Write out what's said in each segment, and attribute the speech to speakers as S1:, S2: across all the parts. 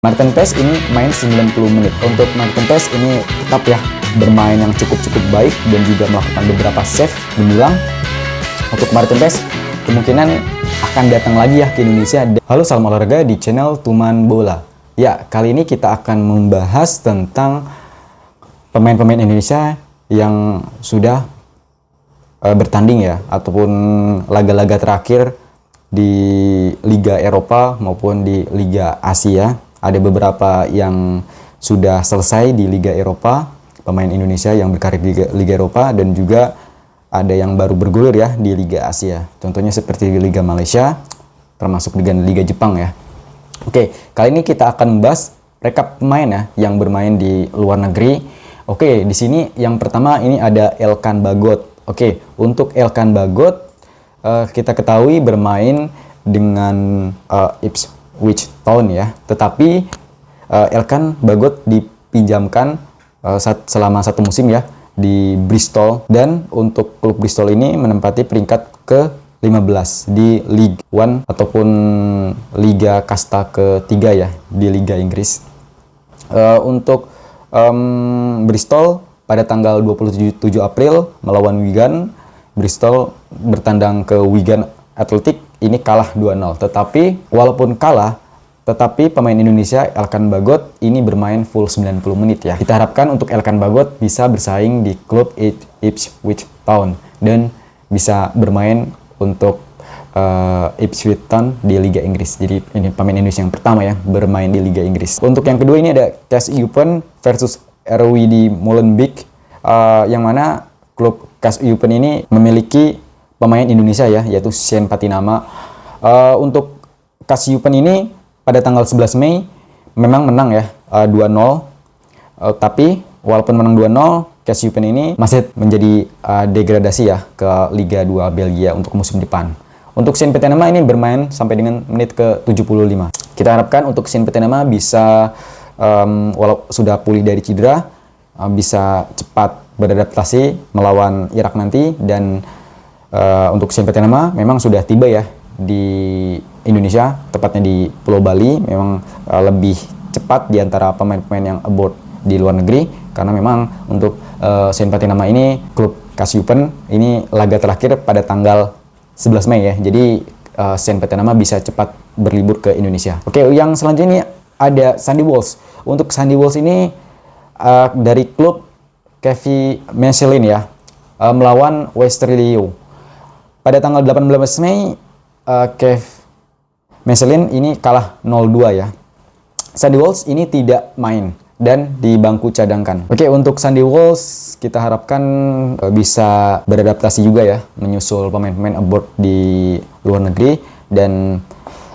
S1: Maarten Paes ini main 90 menit. Untuk Maarten Paes ini tetap ya bermain yang cukup baik dan juga melakukan beberapa save gemilang. Untuk Maarten Paes kemungkinan akan datang lagi ya ke Indonesia. Halo, salam olahraga di channel Tuman Bola. Ya, kali ini kita akan membahas tentang pemain-pemain Indonesia yang sudah bertanding ya, ataupun laga-laga terakhir di Liga Eropa maupun di Liga Asia. Ada beberapa yang sudah selesai di Liga Eropa, pemain Indonesia yang berkarir di Liga Eropa, dan juga ada yang baru bergulir ya di Liga Asia. Contohnya seperti di Liga Malaysia, termasuk dengan Liga Jepang ya. Oke, kali ini kita akan membahas rekap pemain ya yang bermain di luar negeri. Oke, di sini yang pertama ini ada Elkan Bagot. Oke, untuk Elkan Bagot kita ketahui bermain dengan Ipswich Town ya, tetapi Elkan Bagot dipinjamkan selama satu musim ya di Bristol, dan untuk klub Bristol ini menempati peringkat ke-15 di League One ataupun Liga Kasta ketiga ya di Liga Inggris. Untuk Bristol pada tanggal 27 April melawan Wigan, Bristol bertandang ke Wigan Athletic, ini kalah 2-0. Tetapi walaupun kalah, tetapi pemain Indonesia Elkan Bagot ini bermain full 90 menit ya. Kita harapkan untuk Elkan Bagot bisa bersaing di klub Ipswich Town dan bisa bermain untuk Ipswich Town di Liga Inggris. Jadi ini pemain Indonesia yang pertama ya bermain di Liga Inggris. Untuk yang kedua ini ada Cas Eupen versus RWD Molenbeek, yang mana klub Cas Eupen ini memiliki pemain Indonesia ya, yaitu Sean Patinama. Untuk Cas Eupen ini pada tanggal 11 Mei memang menang ya 2-0. Tapi walaupun menang 2-0, Cas Eupen ini masih menjadi degradasi ya ke Liga 2 Belgia untuk musim depan. Untuk Sean Patinama ini bermain sampai dengan menit ke-75. Kita harapkan untuk Sean Patinama bisa walau sudah pulih dari cedera, bisa cepat beradaptasi melawan Irak nanti. Dan untuk Sean Patinama memang sudah tiba ya di Indonesia, tepatnya di Pulau Bali. Memang lebih cepat di antara pemain-pemain yang abroad di luar negeri, karena memang untuk Sean Patinama ini klub Cas Eupen ini laga terakhir pada tanggal 11 Mei ya. Jadi Sean Patinama bisa cepat berlibur ke Indonesia. Oke, yang selanjutnya ada Sandy Walsh. Untuk Sandy Walsh ini dari klub KV Mechelen ya, melawan Westerlo. Pada tanggal 18 Mei, KV Mechelen ini kalah 0-2 ya. Sandy Walsh ini tidak main dan di bangku cadangkan. Oke, untuk Sandy Walsh kita harapkan bisa beradaptasi juga ya, menyusul pemain-pemain abroad di luar negeri. Dan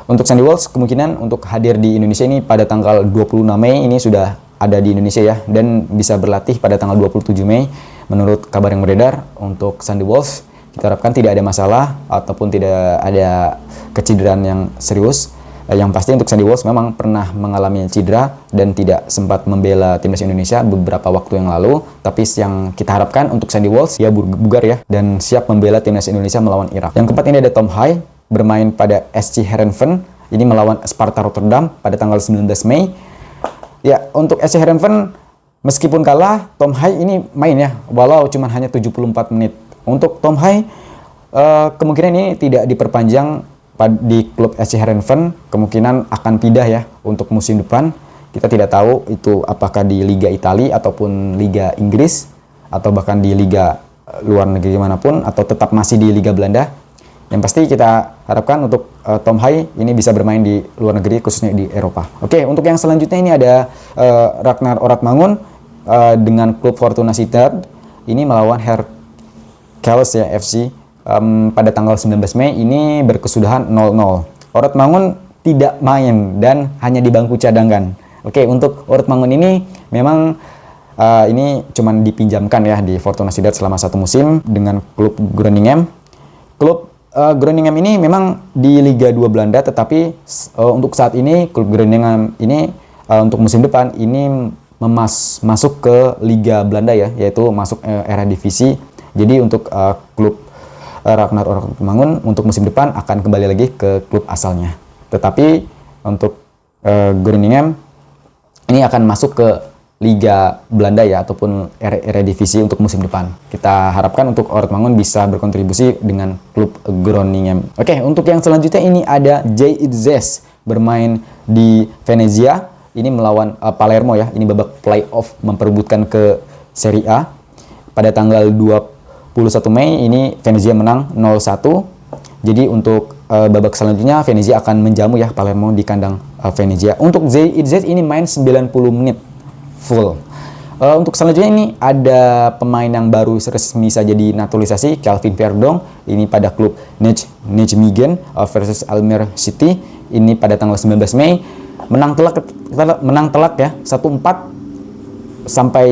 S1: untuk Sandy Walsh kemungkinan untuk hadir di Indonesia ini pada tanggal 26 Mei ini sudah ada di Indonesia ya, dan bisa berlatih pada tanggal 27 Mei menurut kabar yang beredar. Untuk Sandy Walsh kita harapkan tidak ada masalah ataupun tidak ada kecederaan yang serius. Yang pasti untuk Sandy Walsh memang pernah mengalami cedera dan tidak sempat membela timnas Indonesia beberapa waktu yang lalu. Tapi yang kita harapkan untuk Sandy Walsh ya bugar ya dan siap membela timnas Indonesia melawan Irak. Yang keempat ini ada Tom Hai, bermain pada SC Heerenveen ini melawan Sparta Rotterdam pada tanggal 19 Mei. Ya, untuk SC Heerenveen meskipun kalah, Tom Hai ini main ya, walau cuma hanya 74 menit. Untuk Tom Hai kemungkinan ini tidak diperpanjang di klub SC Heerenveen, kemungkinan akan pindah ya untuk musim depan. Kita tidak tahu itu apakah di Liga Italia ataupun Liga Inggris atau bahkan di liga luar negeri manapun, atau tetap masih di Liga Belanda. Yang pasti kita harapkan untuk Tom Hai ini bisa bermain di luar negeri, khususnya di Eropa. Oke, untuk yang selanjutnya ini ada Ragnar Oratmangun dengan klub Fortuna Sittard ini melawan Heracles ya FC. Pada tanggal 19 Mei ini berkesudahan 0-0. Oratmangun tidak main dan hanya di bangku cadangan. Oke, untuk Oratmangun ini memang ini cuman dipinjamkan ya di Fortuna Sittard selama satu musim dengan klub Groningen. Klub Groningen ini memang di Liga 2 Belanda, tetapi untuk saat ini klub Groningen ini untuk musim depan ini masuk ke Liga Belanda ya, yaitu masuk Eredivisie. Jadi untuk klub Ragnar Oratmangun untuk musim depan akan kembali lagi ke klub asalnya. Tetapi untuk Groningen ini akan masuk ke Liga Belanda ya, ataupun Eredivisie untuk musim depan. Kita harapkan untuk Ortmangun bisa berkontribusi dengan klub Groningen. Oke, untuk yang selanjutnya ini ada JITZES bermain di Venezia. Ini melawan Palermo ya. Ini babak playoff memperebutkan ke Serie A. Pada tanggal 21 Mei ini Venezia menang 0-1. Jadi untuk babak selanjutnya Venezia akan menjamu ya Palermo di kandang Venezia. Untuk JITZES ini main 90 menit full. Untuk selanjutnya ini ada pemain yang baru resmi saja dinaturalisasi, Calvin Verdong. Ini pada klub Nijmegen versus Almere City. Ini pada tanggal 19 Mei. Menang telak ya, 1-4. Sampai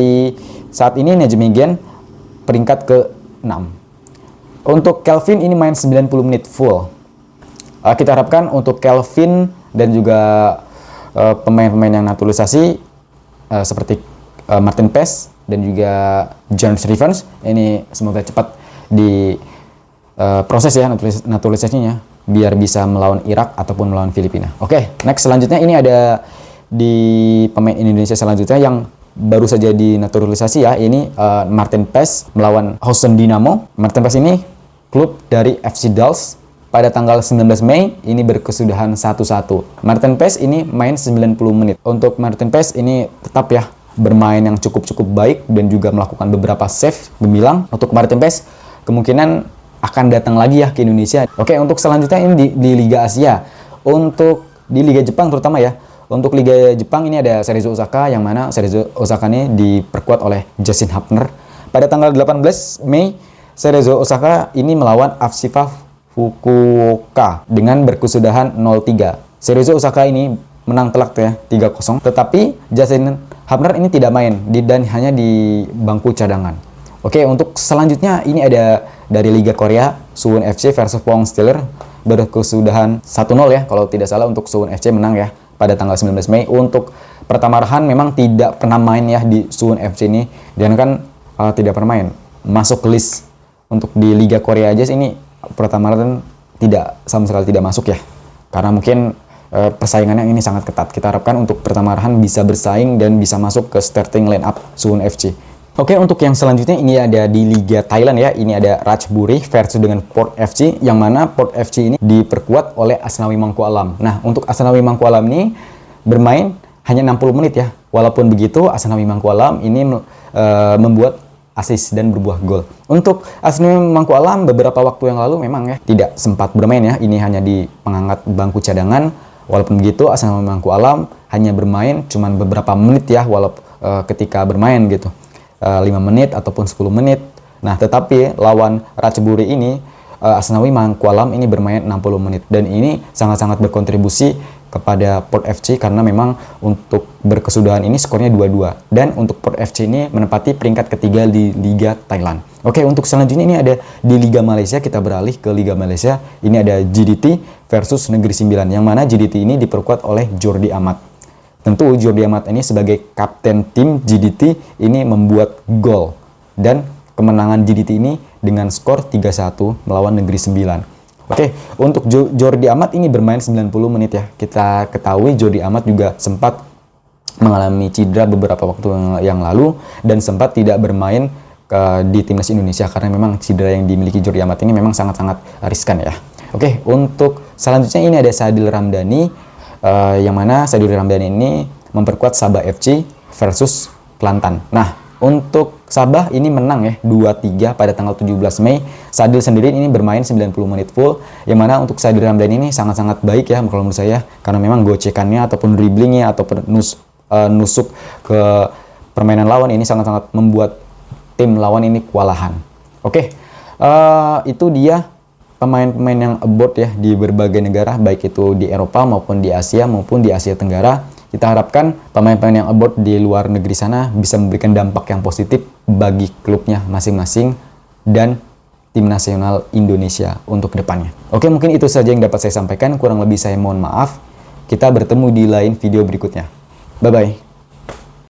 S1: saat ini Nijmegen peringkat ke-6. Untuk Calvin ini main 90 menit full. Kita harapkan untuk Calvin dan juga pemain-pemain yang naturalisasi seperti Martin Pes dan juga John Revens ini semoga cepat di proses ya naturalisasinya biar bisa melawan Irak ataupun melawan Filipina. Oke, next selanjutnya ini ada di pemain Indonesia selanjutnya yang baru saja dinaturalisasi ya. Ini Martin Pes melawan Houston Dynamo. Martin Pes ini klub dari FC Dallas. Pada tanggal 19 Mei ini berkesudahan 1-1. Martin Pes ini main 90 menit. Untuk Martin Pes ini tetap ya bermain yang cukup baik dan juga melakukan beberapa save gemilang. Untuk Martin Pes kemungkinan akan datang lagi ya ke Indonesia. Oke, untuk selanjutnya ini di Liga Asia. Untuk di Liga Jepang terutama ya. Untuk Liga Jepang ini ada Cerezo Osaka yang mana Cerezo Osaka ini diperkuat oleh Justin Hapner. Pada tanggal 18 Mei Cerezo Osaka ini melawan Afsifa Fukuoka dengan berkesudahan 0-3. Cerezo Osaka ini menang telak ya 3-0. Tetapi Justin Hapner ini tidak main dan hanya di bangku cadangan. Oke, untuk selanjutnya ini ada dari Liga Korea, Suwon FC versus Pohang Steelers berkesudahan 1-0 ya. Kalau tidak salah untuk Suwon FC menang ya pada tanggal 19 Mei. Untuk Pratama Arhan memang tidak pernah main ya di Suwon FC ini dan kan tidak pernah main. Masuk ke list untuk di Liga Korea aja ini Pratama Arhan sama sekali tidak masuk ya, karena mungkin persaingannya ini sangat ketat. Kita harapkan untuk Pratama Arhan bisa bersaing dan bisa masuk ke starting line up Suwon FC. Oke, untuk yang selanjutnya ini ada di Liga Thailand ya. Ini ada Ratchaburi versus dengan Port FC, yang mana Port FC ini diperkuat oleh Asnawi Mangku Alam. Nah, untuk Asnawi Mangku Alam ini bermain hanya 60 menit ya. Walaupun begitu, Asnawi Mangku Alam ini membuat assist dan berbuah gol. Untuk Asnawi Mangku Alam beberapa waktu yang lalu memang ya tidak sempat bermain ya. Ini hanya di pengangkat bangku cadangan. Walaupun begitu Asnawi Mangku Alam hanya bermain cuman beberapa menit ya, walaupun ketika bermain gitu. 5 menit ataupun 10 menit. Nah, tetapi lawan Ratchaburi ini Asnawi Mangku Alam ini bermain 60 menit dan ini sangat-sangat berkontribusi kepada Port FC karena memang untuk berkesudahan ini skornya 2-2 dan untuk Port FC ini menempati peringkat ketiga di Liga Thailand. Oke, untuk selanjutnya ini ada di Liga Malaysia. Kita beralih ke Liga Malaysia. Ini ada GDT versus Negeri Sembilan, yang mana GDT ini diperkuat oleh Jordi Amat. Tentu Jordi Amat ini sebagai kapten tim GDT ini membuat gol dan kemenangan GDT ini dengan skor 3-1 melawan Negeri Sembilan. Oke, untuk Jordi Amat ini bermain 90 menit ya. Kita ketahui Jordi Amat juga sempat mengalami cedera beberapa waktu yang lalu dan sempat tidak bermain di timnas Indonesia karena memang cedera yang dimiliki Jordi Amat ini memang sangat-sangat riskan ya. Oke, untuk selanjutnya ini ada Sadil Ramdhani, yang mana Sadil Ramdhani ini memperkuat Sabah FC versus Kelantan. Nah, untuk Sabah ini menang ya 2-3 pada tanggal 17 Mei. Sadil sendiri ini bermain 90 menit full, yang mana untuk Sadil Ramdhani ini sangat-sangat baik ya kalau menurut saya, karena memang gocekannya ataupun dribblingnya ataupun nusuk ke permainan lawan ini sangat-sangat membuat tim lawan ini kewalahan. Oke, itu dia pemain-pemain yang abroad ya di berbagai negara, baik itu di Eropa maupun di Asia Tenggara. Kita harapkan pemain-pemain yang abroad di luar negeri sana bisa memberikan dampak yang positif bagi klubnya masing-masing dan tim nasional Indonesia untuk kedepannya. Oke, mungkin itu saja yang dapat saya sampaikan. Kurang lebih saya mohon maaf. Kita bertemu di lain video berikutnya. Bye-bye.